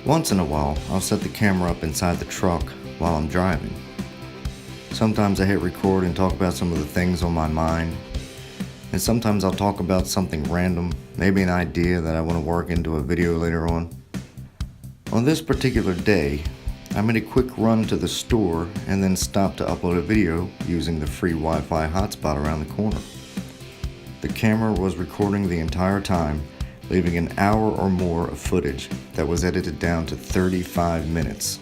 Once in a while, I'll set the camera up inside the truck while I'm driving. Sometimes I hit record and talk about some of the things on my mind, and sometimes I'll talk about something random, maybe an idea that I want to work into a video later on. On this particular day, I made a quick run to the store and then stopped to upload a video using the free Wi-Fi hotspot around the corner. The camera was recording the entire time, leaving an hour or more of footage that was edited down to 35 minutes.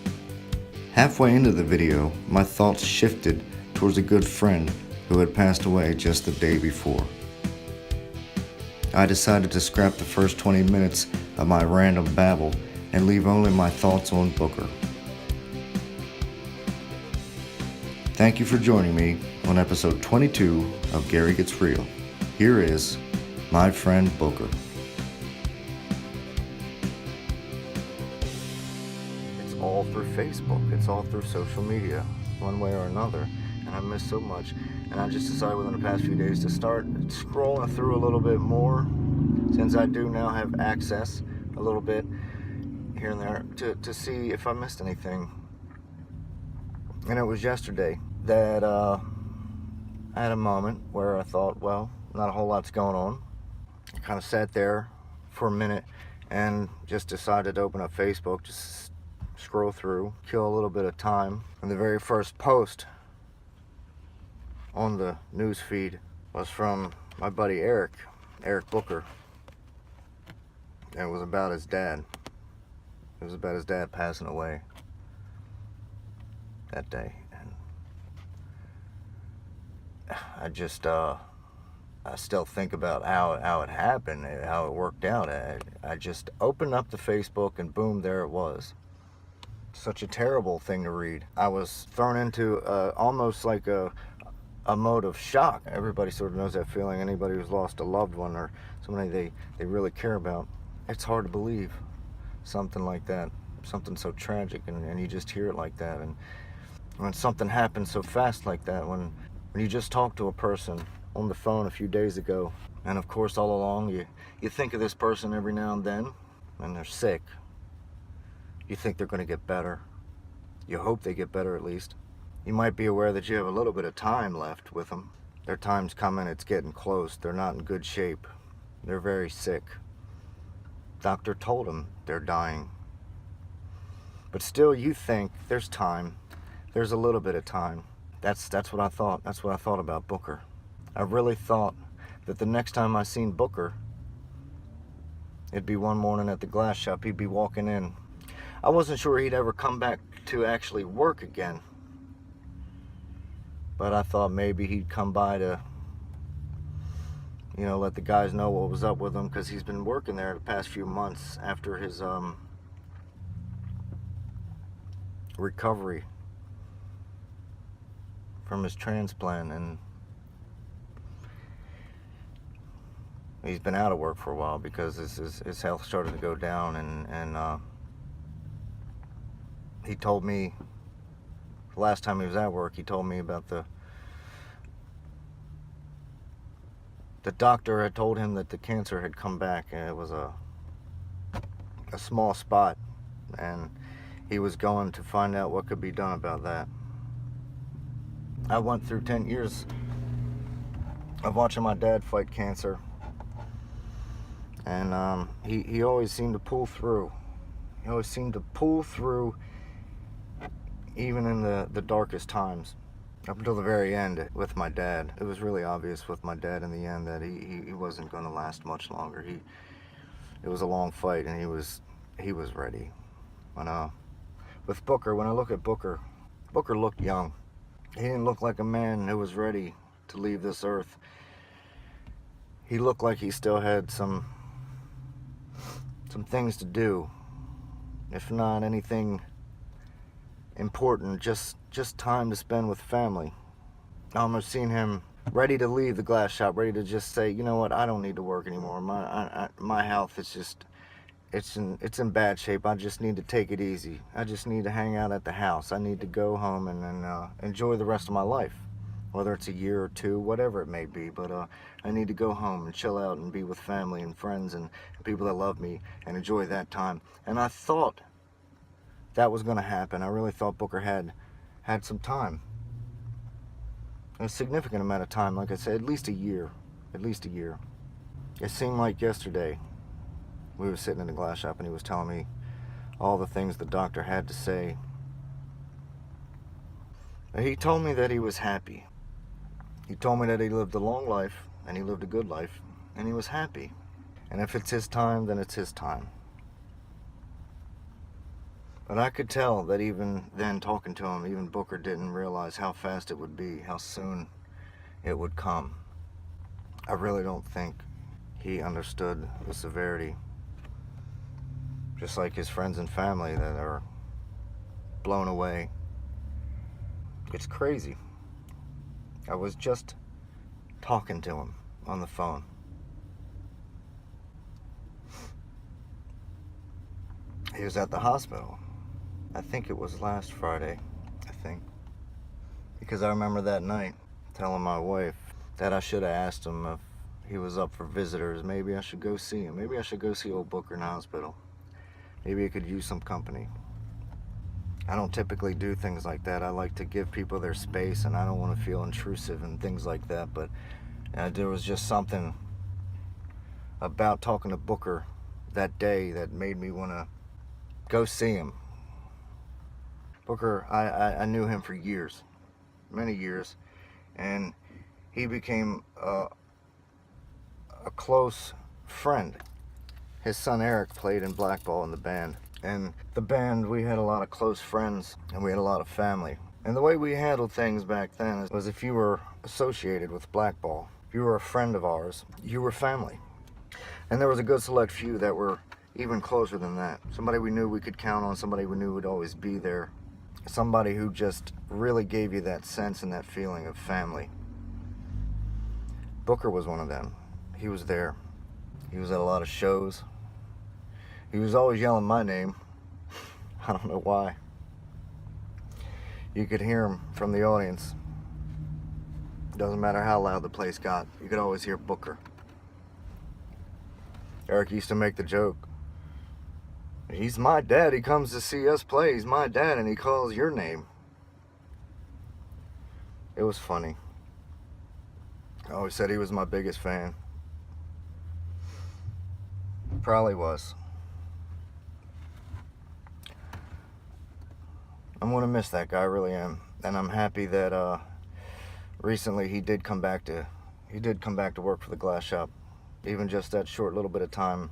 Halfway into the video, my thoughts shifted towards a good friend who had passed away just the day before. I decided to scrap the first 20 minutes of my random babble and leave only my thoughts on Booker. Thank you for joining me on episode 22 of Gary Gets Real. Here is my friend Booker. It's all through Facebook. It's all through social media, one way or another. And I miss so much. And I just decided within the past few days to start scrolling through a little bit more, since I do now have access a little bit here and there to see if I missed anything. And it was yesterday that I had a moment where I thought, well, not a whole lot's going on. I kind of sat there for a minute and just decided to open up Facebook, just scroll through, kill a little bit of time. And the very first post on the news feed was from my buddy Eric Booker. And it was about his dad. It was about his dad passing away that day. And I just I still think about how it happened, how it worked out. I just opened up the Facebook and boom, there it was. Such a terrible thing to read. I was thrown into almost like a mode of shock. Everybody sort of knows that feeling. Anybody who's lost a loved one or somebody they really care about. It's hard to believe something like that, something so tragic, and you just hear it like that. And when something happens so fast like that, when you just talk to a person on the phone a few days ago, and of course all along you think of this person every now and then, and they're sick. You think they're going to get better. You hope they get better at least. You might be aware that you have a little bit of time left with them. Their time's coming, it's getting close. They're not in good shape. They're very sick. Doctor told them they're dying. But still you think there's time. There's a little bit of time. That's what I thought. That's what I thought about Booker. I really thought that the next time I seen Booker, it'd be one morning at the glass shop. He'd be walking in. I wasn't sure he'd ever come back to actually work again. But I thought maybe he'd come by to, let the guys know what was up with him, because he's been working there the past few months after his recovery from his transplant, and he's been out of work for a while because his health started to go down, and he told me the last time he was at work, he told me about the doctor had told him that the cancer had come back, and it was a small spot, and he was going to find out what could be done about that. I went through 10 years of watching my dad fight cancer, and he always seemed to pull through. He always seemed to pull through even in the darkest times. Up until the very end with my dad. It was really obvious with my dad in the end that he wasn't going to last much longer. It was a long fight, and he was ready. With Booker, when I look at Booker looked young. He didn't look like a man who was ready to leave this earth. He looked like he still had some things to do. If not anything important, just time to spend with family. I almost seen him ready to leave the glass shop, ready to just say, you know what, I don't need to work anymore. My health is just, it's in bad shape. I just need to take it easy. I just need to hang out at the house. I need to go home and enjoy the rest of my life. whether it's a year or two, whatever it may be. But I need to go home and chill out and be with family and friends and people that love me and enjoy that time. And I thought that was going to happen. I really thought Booker had some time. A significant amount of time, like I said, at least a year. At least a year. It seemed like yesterday we were sitting in the glass shop and he was telling me all the things the doctor had to say. He told me that he was happy. He told me that he lived a long life and he lived a good life and he was happy. And if it's his time, then it's his time. But I could tell that even then, talking to him, even Booker didn't realize how fast it would be, how soon it would come. I really don't think he understood the severity. Just like his friends and family that are blown away. It's crazy. I was just talking to him on the phone. He was at the hospital. I think it was last Friday, because I remember that night telling my wife that I should have asked him if he was up for visitors. Maybe I should go see him. Maybe I should go see old Booker in the hospital. Maybe he could use some company. I don't typically do things like that. I like to give people their space, and I don't want to feel intrusive and things like that. But there was just something about talking to Booker that day that made me want to go see him. Booker, I knew him for years, many years, and he became a close friend. His son Eric played in Blackball in the band, and the band, we had a lot of close friends and we had a lot of family. And the way we handled things back then was if you were associated with Blackball, if you were a friend of ours, you were family. And there was a good select few that were even closer than that. Somebody we knew we could count on, somebody we knew would always be there. Somebody who just really gave you that sense and that feeling of family. Booker was one of them. He was there. He was at a lot of shows. He was always yelling my name. I don't know why. You could hear him from the audience. Doesn't matter how loud the place got, you could always hear Booker. Eric used to make the joke. He's my dad. He comes to see us play. He's my dad, and he calls your name. It was funny. I always said he was my biggest fan. Probably was. I'm gonna miss that guy, I really am. And I'm happy that recently he did come back to work for the glass shop. Even just that short little bit of time.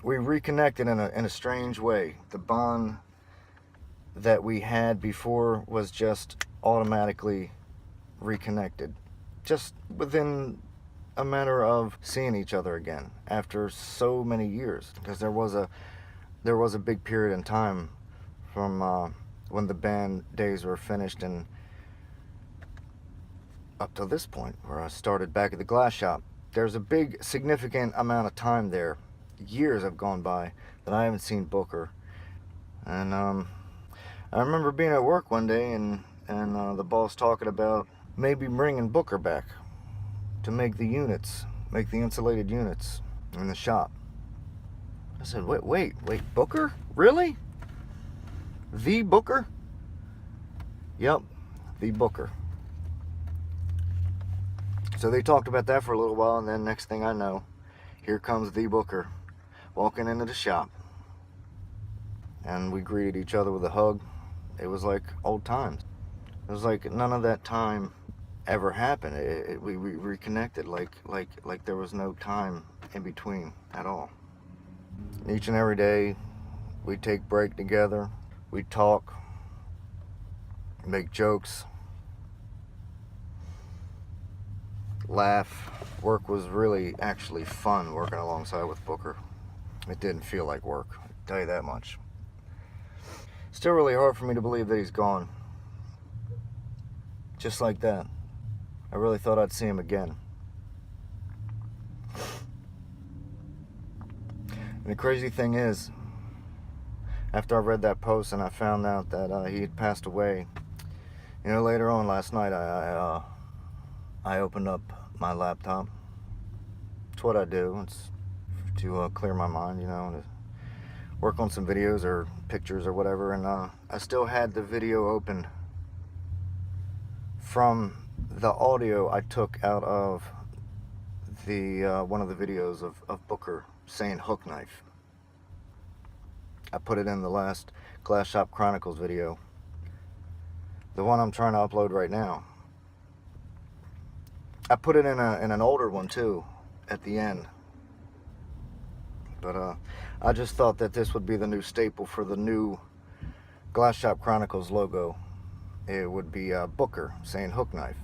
We reconnected in a strange way. The bond that we had before was just automatically reconnected. Just within a matter of seeing each other again after so many years. Because there was a big period in time from when the band days were finished and up to this point where I started back at the glass shop. There's a big significant amount of time there. Years have gone by that I haven't seen Booker. And I remember being at work one day and the boss talking about maybe bringing Booker back to make the units, make the insulated units in the shop. I said, wait, Booker? Really? The Booker? Yep, the Booker. So they talked about that for a little while, and then next thing I know, here comes the Booker walking into the shop. And we greeted each other with a hug. It was like old times. It was like none of that time ever happened. We reconnected like there was no time in between at all. Each and every day, we'd take break together. We'd talk, make jokes, laugh. Work was really actually fun working alongside with Booker. It didn't feel like work, I'll tell you that much. Still really hard for me to believe that he's gone. Just like that. I really thought I'd see him again. And the crazy thing is, after I read that post and I found out that he had passed away, you know, later on last night I opened up my laptop. It's what I do. It's to clear my mind, you know, to work on some videos or pictures or whatever, and I still had the video open from the audio I took out of the one of the videos of Booker saying hook knife. I put it in the last Glass Shop Chronicles video, the one I'm trying to upload right now. I put it in an older one too at the end, but I just thought that this would be the new staple for the new Glass Shop Chronicles logo. It would be Booker saying hook knife.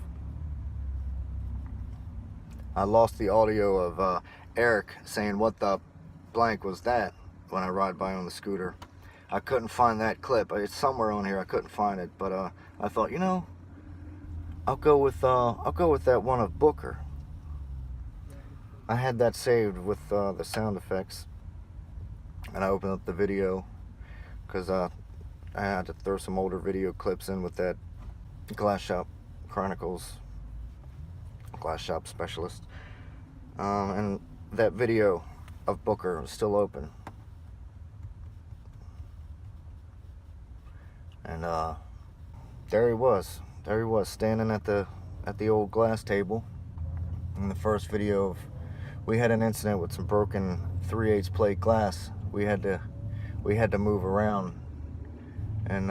I lost the audio of Eric saying what the blank was that when I ride by on the scooter. I couldn't find that clip. It's somewhere on here. I couldn't find it, but I thought, you know, I'll go with that one of Booker. I had that saved with the sound effects, and I opened up the video because I had to throw some older video clips in with that Glass Shop Chronicles, Glass Shop Specialist, and that video of Booker was still open, and there he was standing at the old glass table. In the first video, we had an incident with some broken 3/8 plate glass. We had to move around, and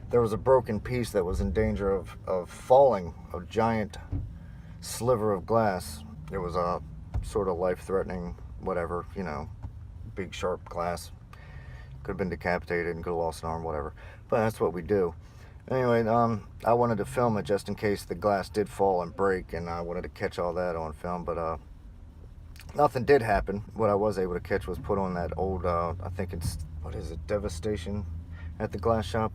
there was a broken piece that was in danger of falling, a giant sliver of glass. It was a sort of life-threatening, whatever, you know, big sharp glass. Could have been decapitated and could have lost an arm, whatever. But that's what we do. Anyway, I wanted to film it just in case the glass did fall and break, and I wanted to catch all that on film, but nothing did happen. What I was able to catch was put on that old, I think it's, what is it, Devastation at the Glass Shop.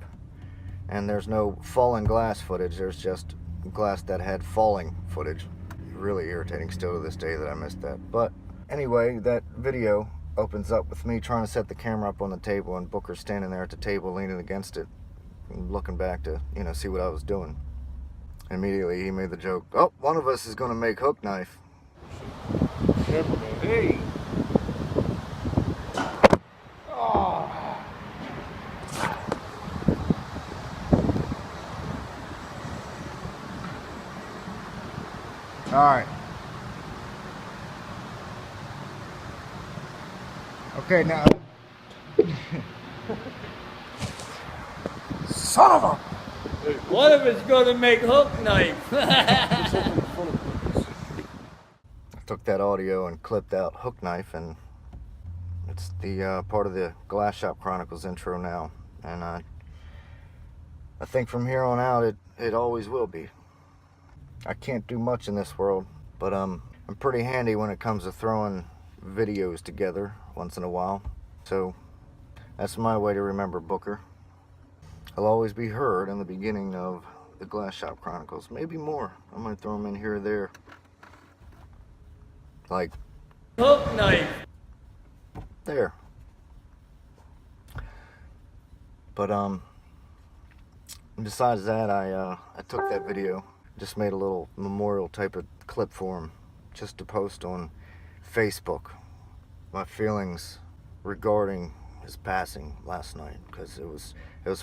And there's no falling glass footage, there's just glass that had falling footage. Really irritating still to this day that I missed that. But anyway, that video opens up with me trying to set the camera up on the table, and Booker standing there at the table leaning against it, looking back to, you know, see what I was doing. Immediately he made the joke, oh, one of us is going to make hook knife. Hey! Oh. All right. Okay, now. Son of a! One of us going to make hook knife. I took that audio and clipped out hook knife, and it's the part of the Glass Shop Chronicles intro now. And I think from here on out, it always will be. I can't do much in this world, but I'm pretty handy when it comes to throwing videos together once in a while. So that's my way to remember Booker. I'll always be heard in the beginning of the Glass Shop Chronicles. Maybe more. I might throw them in here or there. Like hook knife. There. But besides that, I took that video, just made a little memorial type of clip for him, just to post on Facebook. My feelings regarding his passing last night, because it was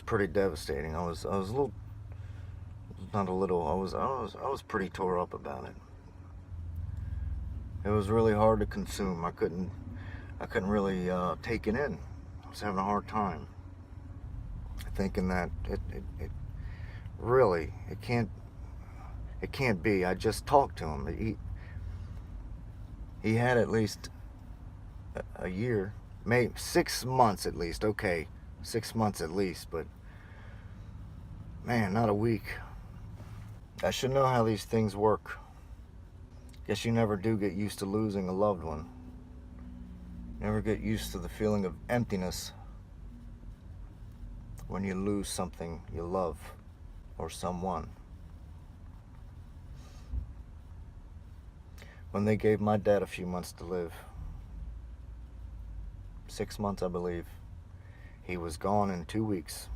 pretty devastating. I was a little, not a little, I was pretty tore up about it. It was really hard to consume. I couldn't really take it in. I was having a hard time, thinking that it really, it can't be. I just talked to him. He had at least a year, maybe 6 months at least. Okay, 6 months at least, but man, not a week. I should know how these things work. Guess you never do get used to losing a loved one. Never get used to the feeling of emptiness when you lose something you love or someone. When they gave my dad a few months to live, 6 months I believe, he was gone in 2 weeks.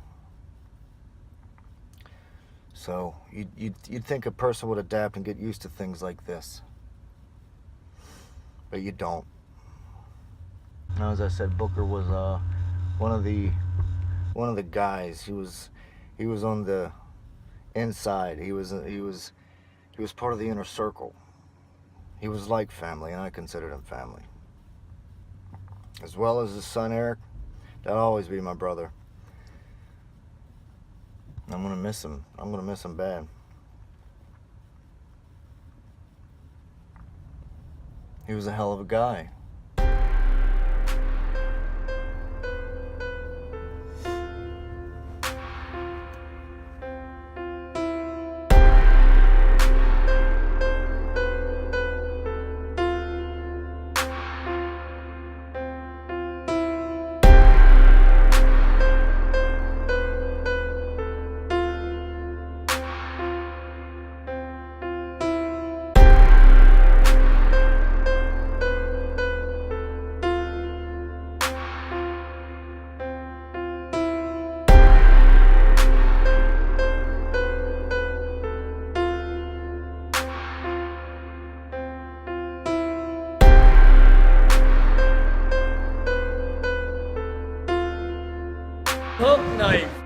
So you'd think a person would adapt and get used to things like this, but you don't. Now, as I said, Booker was one of the guys. He was on the inside. He was part of the inner circle. He was like family, and I considered him family. As well as his son Eric, that'll always be my brother. I'm gonna miss him. I'm gonna miss him bad. He was a hell of a guy. Hook knife.